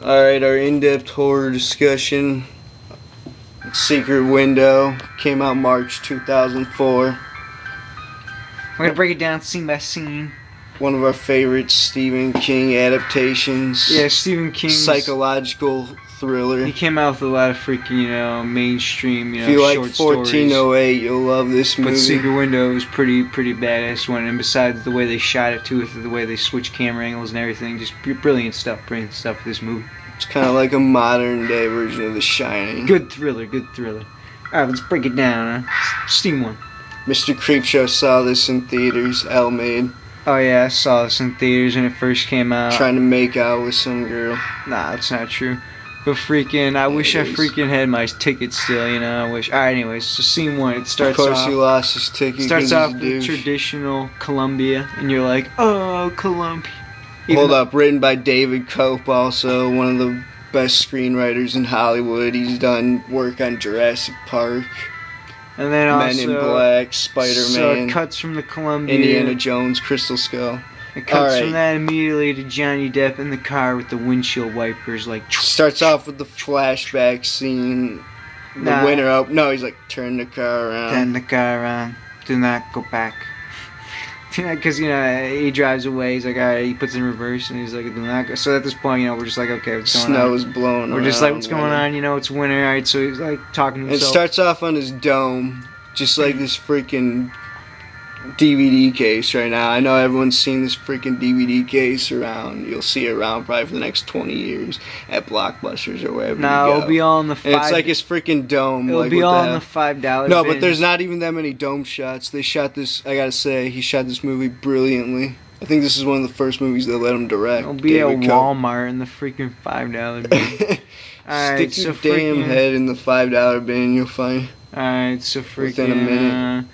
Alright, our in-depth horror discussion. Secret Window came out March 2004. We're gonna break it down scene by scene. One of our favorite Stephen King adaptations. Yeah, Stephen King's psychological thriller. He came out with a lot of freaking, mainstream, if you like short stories. 1408, you'll love this movie. But Secret Window was pretty badass one, and besides the way they shot it too, with the way they switched camera angles and everything, just brilliant stuff with this movie. It's kind of like a modern day version of The Shining. Good thriller. Alright, let's break it down. Steam one. Mr. Creepshow saw this in theaters. L made. Oh yeah, I saw this in theaters when it first came out. Trying to make out with some girl. Nah, that's not true. But I wish I had my ticket still, I wish. Alright, anyways, so scene one, it starts off. Of course he lost his ticket. Starts off with traditional Columbia, and you're like, oh, Columbia. Hold up, written by David Cope, also one of the best screenwriters in Hollywood. He's done work on Jurassic Park. And then Men in Black, Spider-Man. So it cuts from the Columbia. Indiana Jones, Crystal Skull. It cuts from that immediately to Johnny Depp in the car with the windshield wipers, like. Starts off with the flashback scene. The winter up. No, he's like, turn the car around. Turn the car around. Do not go back. Because he drives away. He's like, all right. He puts it in reverse, and he's like, do not go. So at this point, we're just like, okay, what's going on? Snow's blowing. We're just like, what's going on? It's winter. All right. So he's like talking to himself. It starts off on his dome, just like this freaking DVD case right now. I know everyone's seen this freaking DVD case around. You'll see it around probably for the next 20 years at Blockbusters or wherever. No, you go. It'll be all in the $5. And it's like his freaking dome. It'll be all in the $5. No, but there's not even that many dome shots. They shot this. I gotta say, he shot this movie brilliantly. I think this is one of the first movies they let him direct. It'll be David at Walmart in the freaking $5 bin. Stick your damn head in the $5 bin. You'll find. Alright, so freaking. Within a minute.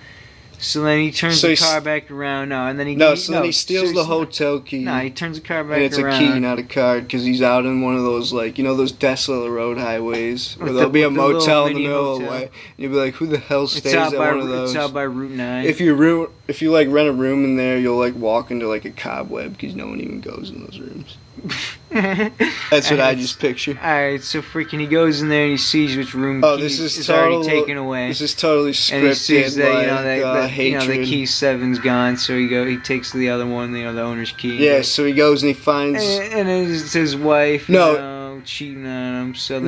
So then he turns the car back around. Then he steals the hotel key. No, he turns the car back around. And it's a key, not a card, because he's out in one of those, those desolate road highways where there'll be a motel in the middle of the way. And you'll be like, who the hell stays at one of those? It's out by Route 9. If you rent a room in there, you'll walk into a cobweb because no one even goes in those rooms. That's what I just picture. Alright, so freaking he goes in there and he sees which room is already taken away. This is totally scripted. And he sees that the key 7's gone, so he takes the other one, the owner's key. Yeah, so he goes and he finds and it's his wife. Cheating on him. So and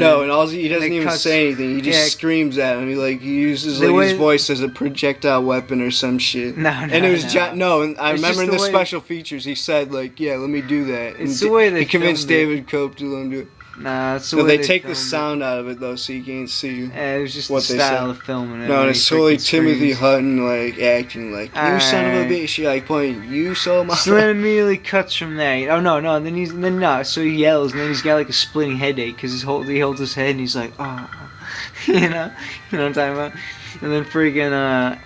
he doesn't even say anything. He just screams at him. He uses his voice as a projectile weapon or some shit. And it was and I remember in the special features he said let me do that. It's the way they he convinced David Cope to let him do it. Nah, it's the way they take the sound out of it though, so you can't see. It was just what the style of filming. No, and it's totally Timothy Hutton acting like you son of a bitch. She pointing, you saw my. So then immediately cuts from there. Oh no, then so he yells, and then he's got a splitting headache because he holds his head and he's like, oh, you know what I'm talking about. And then freaking,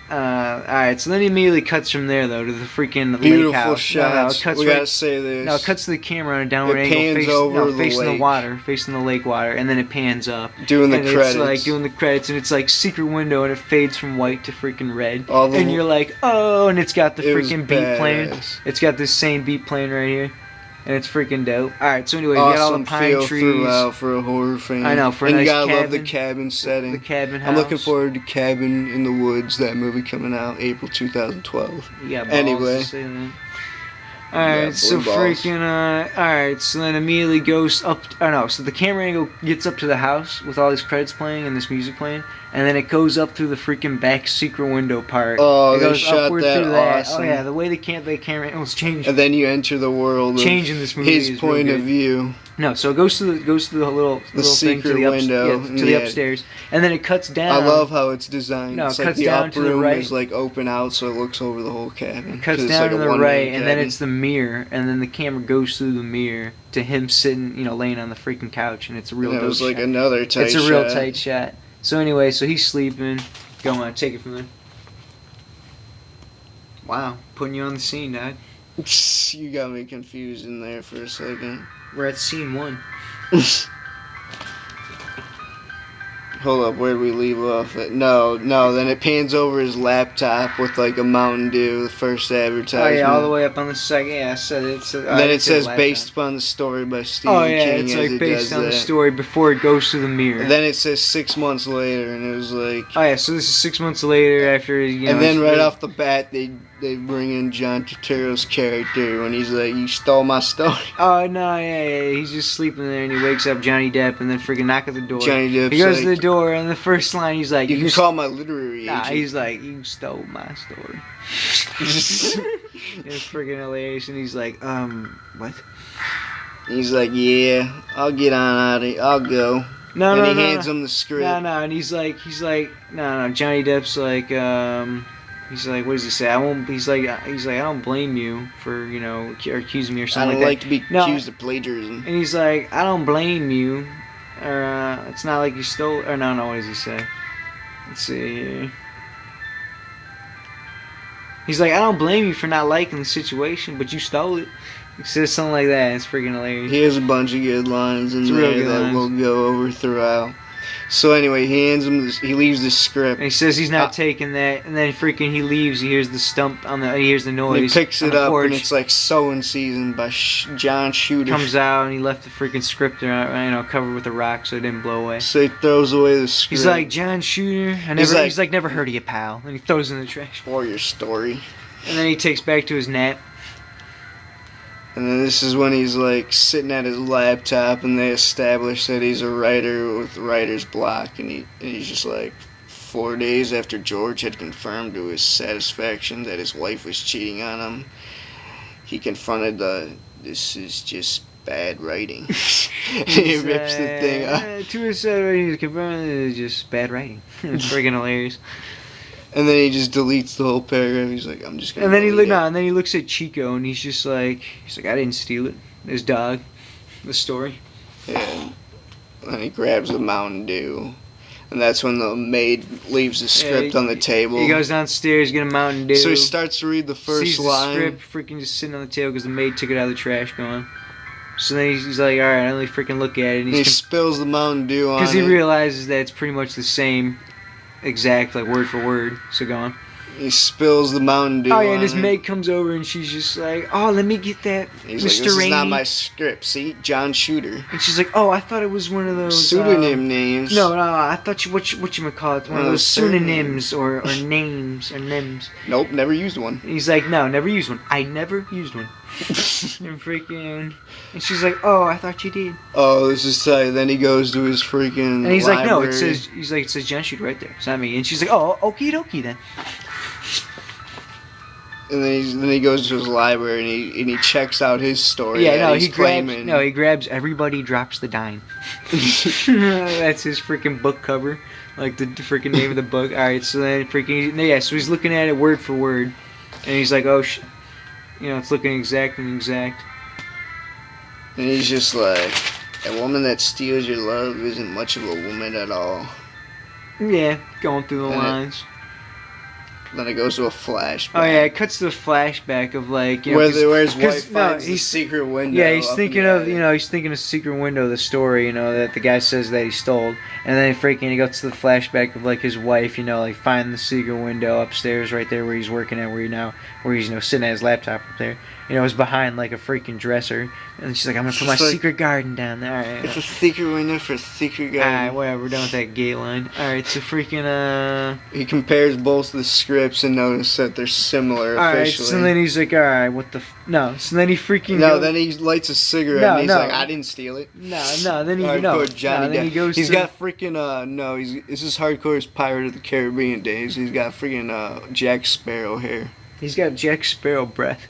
alright, so then he immediately cuts from there, though, to the freaking lake house. Shots. We gotta say this. No, it cuts to the camera on a downward angle, facing the water, facing the lake water, and then it pans up. Doing the credits. It's doing the credits, and it's Secret Window, and it fades from white to freaking red. And you're like, oh, and it's got the freaking beat playing. It's got this same beat playing right here. And it's freaking dope. Alright, so anyway, you got all the pine trees. Throughout for a horror fan. I know, for a nice cabin. And you gotta love the cabin setting. The cabin house. I'm looking forward to Cabin in the Woods, that movie coming out April 2012. Yeah, anyway. Alright, so freaking, alright, so then immediately goes up, so the camera angle gets up to the house with all these credits playing and this music playing, and then it goes up through the freaking back secret window part. Oh, it they shot that awesome. Oh yeah, the way the camera angles change. And then you enter the world changing this movie his point of view. No, so it goes to the little secret thing to window to the upstairs, and then it cuts down. I love how it's designed. No, it's it cuts the down up to the room right. is open out, so it looks over the whole cabin. It cuts down to the right, and then it's the mirror, and then the camera goes through the mirror to him sitting, laying on the freaking couch, and it's a real. And it was shot. Another tight shot. It's a real tight shot. So anyway, so he's sleeping. Go on, take it from there. Wow, putting you on the scene, Dad. You got me confused in there for a second. We're at scene 1. Hold up, where did we leave off at? No, then it pans over his laptop with like a Mountain Dew, the first advertisement. Oh yeah, all the way up on the second. Yeah, I said it. Then it says based upon the story by Stephen Oh yeah, King it's as like it based does on that. the story before it goes to the mirror. And then it says 6 months later, and it was like. Oh yeah, so this is 6 months later after And then right off the bat, they bring in John Turturro's character when he's like, "You stole my story." Oh no, yeah, he's just sleeping there, and he wakes up Johnny Depp, and then freaking knock at the door. Johnny Depp's He goes like, to the door, and the first line he's like, "You can call my literary Nah, agent." he's like, "You stole my story." It's freaking hilarious, and he's like, what? He's like, "Yeah, I'll get on out of here. I'll go." No, and no, he no, hands no. him the script. No, and he's like, no, Johnny Depp's like, he's like, what does he say? I won't. He's like, I don't blame you for or accusing me or I something don't like like that. to be accused of plagiarism. And he's like, I don't blame you, or it's not like you stole. Or no, what does he say? Let's see here. He's like, I don't blame you for not liking the situation, but you stole it. He says something like that. It's freaking hilarious. He has a bunch of good lines in there that we'll go over throughout. So anyway, he hands him this, he leaves the script. And he says he's not taking that, and then freaking he leaves. He hears the stump on the. He hears the noise. And he picks it up, porch. And it's like sowing season by John Shooter. Comes out and he left the freaking script there, covered with a rock so it didn't blow away. So he throws away the script. He's like, John Shooter. He's like, never heard of you, pal. And he throws it in the trash. Or your story. And then he takes back to his nap. And then this is when he's like sitting at his laptop, and they establish that he's a writer with writer's block, and he's just like, 4 days after George had confirmed to his satisfaction that his wife was cheating on him, he confronted this is just bad writing. He rips the thing up. To his he confirmed it was just bad writing. It's freaking hilarious. And then he just deletes the whole paragraph. He's like, I'm just gonna. And then he looks at Chico, and he's like, I didn't steal it. His dog, the story. And then he grabs a Mountain Dew, and that's when the maid leaves the script on the table. He goes downstairs, get a Mountain Dew. So he starts to read the first line. Sees the script, freaking just sitting on the table because the maid took it out of the trash, going. So then he's like, all right, I only freaking look at it. And he spills the Mountain Dew on it. Because he realizes that it's pretty much the same. Exact, like word for word. So go on. He spills the Mountain Dew. Oh yeah, and his maid comes over and she's just like, "Oh, let me get that, He's Mr. like, this Rainey." is not my script. See, John Shooter. And she's like, "Oh, I thought it was one of those pseudonym names." No, I thought what you call it, one of those pseudonyms or names or nims. Nope, never used one. And he's like, "No, never used one. I never used one." And freaking, and she's like, "Oh, I thought you did." Oh, this is tight. Then he goes to his freaking. And he's library. like, "No, it says John Shooter right there. It's not me." And she's like, "Oh, okie dokie then." And then he goes to his library and he checks out his story. Yeah, no, he grabs Everybody Drops the Dime. That's his freaking book cover, like the freaking name of the book. All right, so then so he's looking at it word for word, and he's like, "Oh, it's looking exact and exact." And he's just like, "A woman that steals your love isn't much of a woman at all." Yeah, going through the lines. Then it goes to a flashback. Oh yeah, it cuts to a flashback of like where his wife finds the secret window. Yeah, he's thinking of secret window, the story, that the guy says that he stole, and then he goes to the flashback of like his wife, like find the secret window upstairs right there where he's working at, where he's sitting at his laptop up there. It's behind like a freaking dresser, and she's like, "I'm gonna put my secret garden down there." All right, it's a secret window for a secret garden. Alright, whatever, we're done with that gay line. Alright, so freaking he compares both the scripts and notices that they're similar officially. So then he's like, alright, what the no. So then he freaking then he lights a cigarette and he's like, "I didn't steal it." Then he Johnny Depp. He's got freaking this is hardcore as Pirate of the Caribbean days. He's got freaking Jack Sparrow hair. He's got Jack Sparrow breath.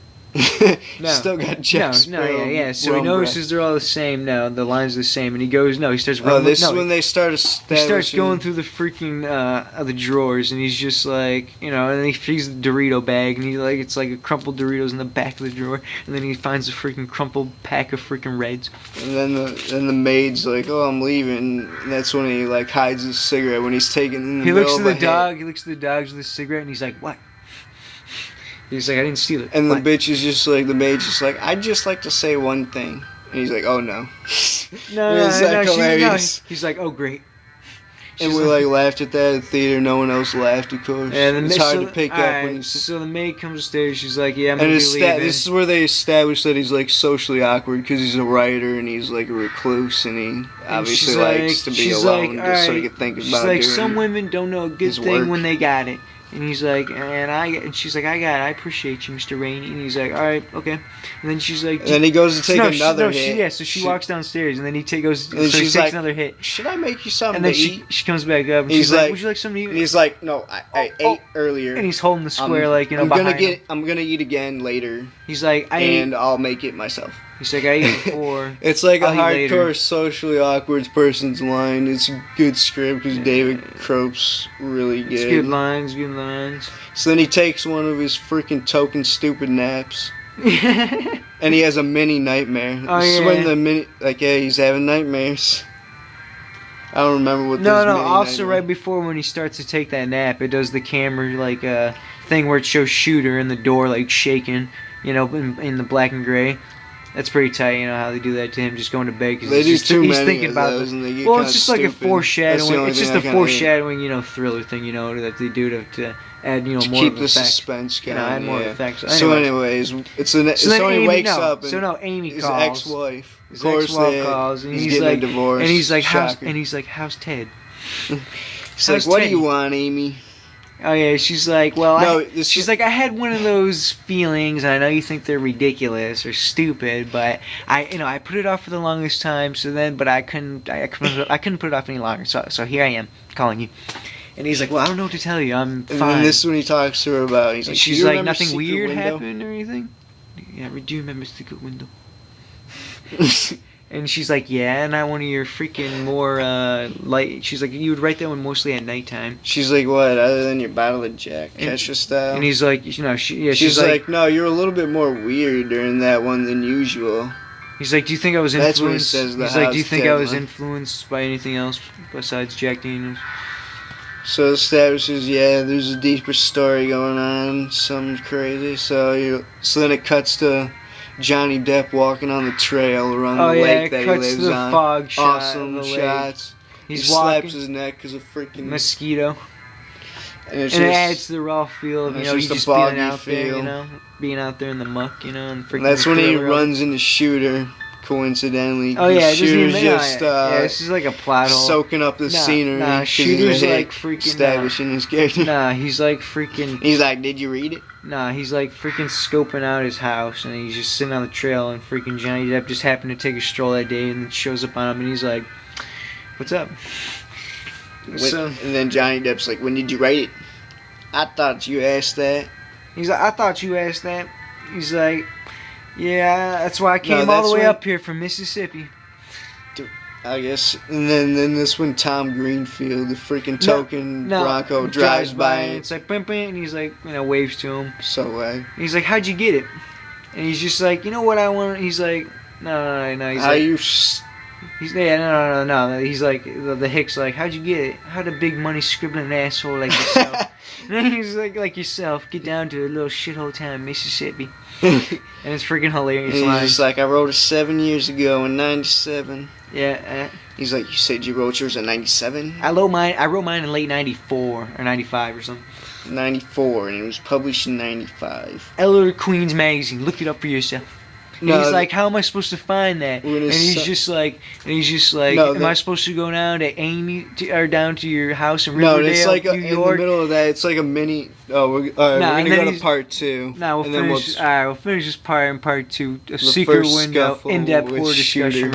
Still got Jack Sparrow. Yeah. So he notices they're all the same. No, the lines are the same, and he goes. No, he starts. This is when they start establishing. He starts going through the freaking the drawers, and he's just like, and then he sees the Dorito bag, and it's like a crumpled Doritos in the back of the drawer, and then he finds a freaking crumpled pack of freaking Reds. And then the maid's like, "Oh, I'm leaving." And that's when he like hides his cigarette when he's taking. In the he looks middle to of the dog. He looks to the dogs with the cigarette, and he's like, "What?" He's like, "I didn't steal it." And the bitch is just like, the maid's just like, "I'd just like to say one thing." And he's like, "Oh no." No, hilarious. He's like, "Oh great." And we like laughed at that at the theater. No one else laughed, of course. And it's hard to pick up when you. So the maid comes upstairs. She's like, "Yeah, I'm And gonna be leaving." this is where they establish that he's like socially awkward because he's a writer and he's like a recluse and he obviously likes to be alone just so he can think about. She's like, doing "Some women don't know a good thing work. when they got it." And he's like, and she's like, "I got it. I appreciate you, Mr. Rainey." And he's like, "All right, okay." And then she's like, and then he goes to take another hit. So she walks downstairs, and then he goes. And so she's he takes like, another hit. "Should I make you something and then to eat?" she comes back up, and she's like, "Would you like something to eat?" And he's like, "No, I ate earlier." And he's holding the square I'm gonna eat again later. He's like, I'll make it myself. He's like, "I ate before." It's like a hardcore socially awkward person's line. It's a good script because David Crope's really good. It's good lines, good lines. So then he takes one of his freaking token stupid naps. And he has a mini nightmare. Oh, this yeah. is when the mini, like, yeah, he's having nightmares. I don't remember what. No. Also, right before when he starts to take that nap, it does the camera like thing where it shows Shooter in the door like shaking, you know, in the black and gray. That's pretty tight, you know how they do that to him, just going to bed because he's thinking about those, this. Well, it's just like a foreshadowing. It's just a foreshadowing, hate. you know, thriller thing, you know, that they do to add, you know, to more keep of the effect. suspense going. Add more effects. So anyways, so he wakes up and Amy his calls. ex-wife. His ex-wife calls, and he's like, divorce. And he's like, "How's Ted?" She's like, "What do you want, Amy?" Oh yeah, she's like, "Well, she's like, I had one of those feelings, and I know you think they're ridiculous or stupid, but I put it off for the longest time. But I couldn't put it off any longer. So here I am calling you." And he's like, "Well, I don't know what to tell you. I'm fine." And then this is when he talks to her about. He's like, she's like, "Nothing weird happened or anything." Yeah, do you remember Secret Window? And she's like, "Yeah, not one of your freaking more light." She's like, "You would write that one mostly at nighttime." She's like, "What? Other than your bottle of Jack Kesha style?" And he's like, "You know, she's like, "No, you're a little bit more weird during that one than usual." He's like, "Do you think I was influenced?" That's what he says. He's like, "Do you think I was influenced by anything else besides Jack Daniels?" So it establishes, yeah, there's a deeper story going on, something crazy. So then it cuts to Johnny Depp walking on the trail around the lake that he lives on. Fog shot awesome shots. He slaps his neck because of freaking mosquito. And it adds to the raw feel of, you know, just being out there, you know, being out there in the muck, you know, and freaking. And that's when he runs into Shooter. Coincidentally, oh yeah, Shooter's just this is like a plot hole. Soaking up the scenery. Nah, Shooter's like freaking establishing his character. Nah, he's like freaking. He's like, "Did you read it?" Nah, he's like freaking scoping out his house, and he's just sitting on the trail, and freaking Johnny Depp just happened to take a stroll that day, and shows up on him, and he's like, "What's up?" And then Johnny Depp's like, "When did you write it?" "I thought you asked that." He's like, "I thought you asked that." He's like, "Yeah, that's why I came all the way up here from Mississippi." I guess. And then this one, Tom Greenfield, the freaking token Bronco, drives by. And it's like, bim, bim, and he's like, you know, waves to him. So he's like, "How'd you get it?" And he's just like, "You know what I want?" He's like, no. He's how like, you? No. He's like, the Hick's like, "How'd you get it? How'd a big money scribbling asshole like yourself?" And he's like yourself, get down to a little shithole town, Mississippi. And it's freaking hilarious. And he's just like, "I wrote it 7 years ago in '97. Yeah. He's like, "You said you wrote yours in '97? I wrote mine in late '94 or '95 or something. '94, and it was published in '95. Eller Queen's magazine. Look it up for yourself." And he's like, "How am I supposed to find that?" And he's just like, "Am I supposed to go down to Amy or down to your house in Riverdale, it's like New York?" In the middle of that, it's like a mini. Oh, we're gonna go to part 2. We'll finish this part in part 2. A secret window, in-depth horror discussion.